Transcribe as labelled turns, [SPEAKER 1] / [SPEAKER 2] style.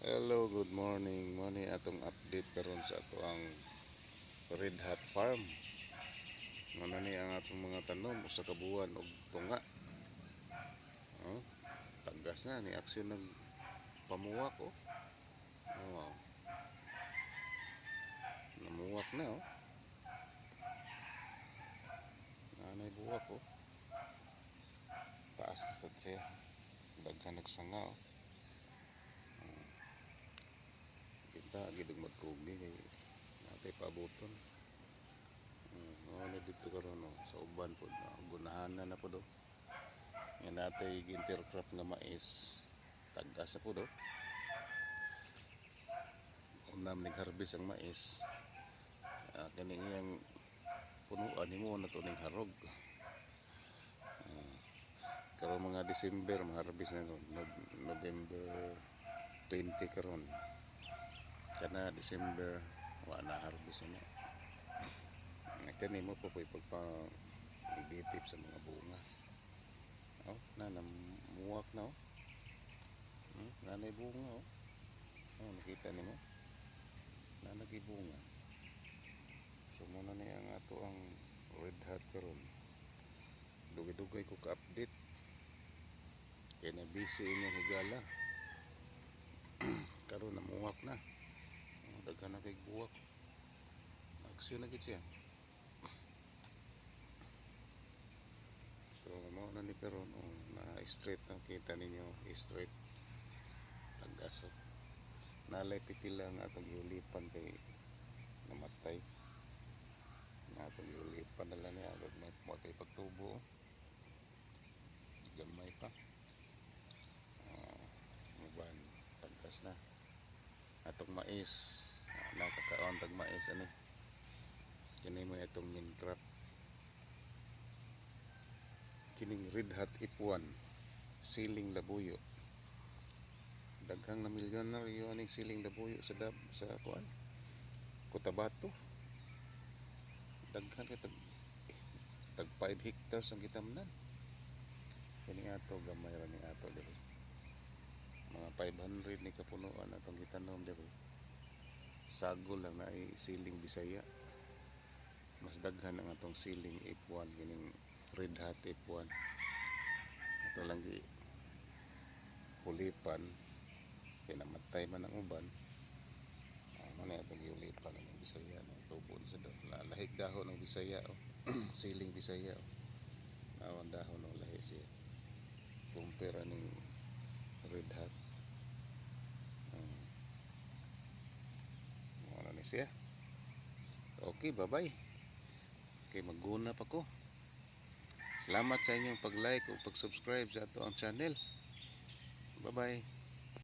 [SPEAKER 1] Hello, good morning. Mo ni atong update karon sa ato ang Red Hat Farm. Muna ni ang atong mga tanom usa ka buwan og tunga. Oh, tagas na ni aksyon nag pamuwak oh. Wow. Namuwak na oh. Nanay buwak oh. Taas na sad siya. Daghan nagsanga oh. Kita gid magkugi kay natay pabuton. Ano dito karon oh, sa uban pod na gunahanan na pod oh. Yan natay gintercrop nga mais. Tagas na pod oh. Unam nag-harvest ang mais. Kani iyang punuan nimo na to ning harog. Karon mga December ma-harvest na November 20 karon. Kana December wa na harvest na. Kani mo po pagpa ibitip sa mga bunga. Oh, namuwak na oh. Nanay bunga oh. Oh, nakita nimo? Nanay bunga. So muna ni ang ato ang Red Hat karon. Dugay-dugay ko ka-update. Kaya na busy inyong higala. Karon namuwak na. Daghan na kay buwak. Aksyon na gid siya. So mo na ni karon na straight ang kita ninyo, straight tagaso. Nalay pipila nga atong giulipan kay namatay. Na atong giulipan na lang niya agad may kay pagtubo. Gamay pa. Muban tagas na. Atong mais nakakaon tag mais ani. Kini mo itong main crop. Kining Red Hat F1 siling labuyo. Daghang na milyonaryo aning siling labuyo sa kuan Cotabato. Daghan kay tag 5 hectares ang gitamnan. Kini ato gamay ra ni ato diri. Mga 500 ni kapunuan atong gitanom diri. Sagol lang na ay siling Bisaya. Mas daghan ang atong siling F1 kining Red Hat F1. Ito lang gi ulipan kay namatay man ang uban. Ano na itong giulipan ng Bisaya na tubo sa lahig dahon ng Bisaya oh. Siling Bisaya oh. Nawan dahon ng lahi siya. Kumpira ning Red Hat. Ano ni siya? Okay, bye-bye. Okay, magguna pa ko. Salamat sa inyong pag-like o pag-subscribe sa ato ang channel. Bye-bye.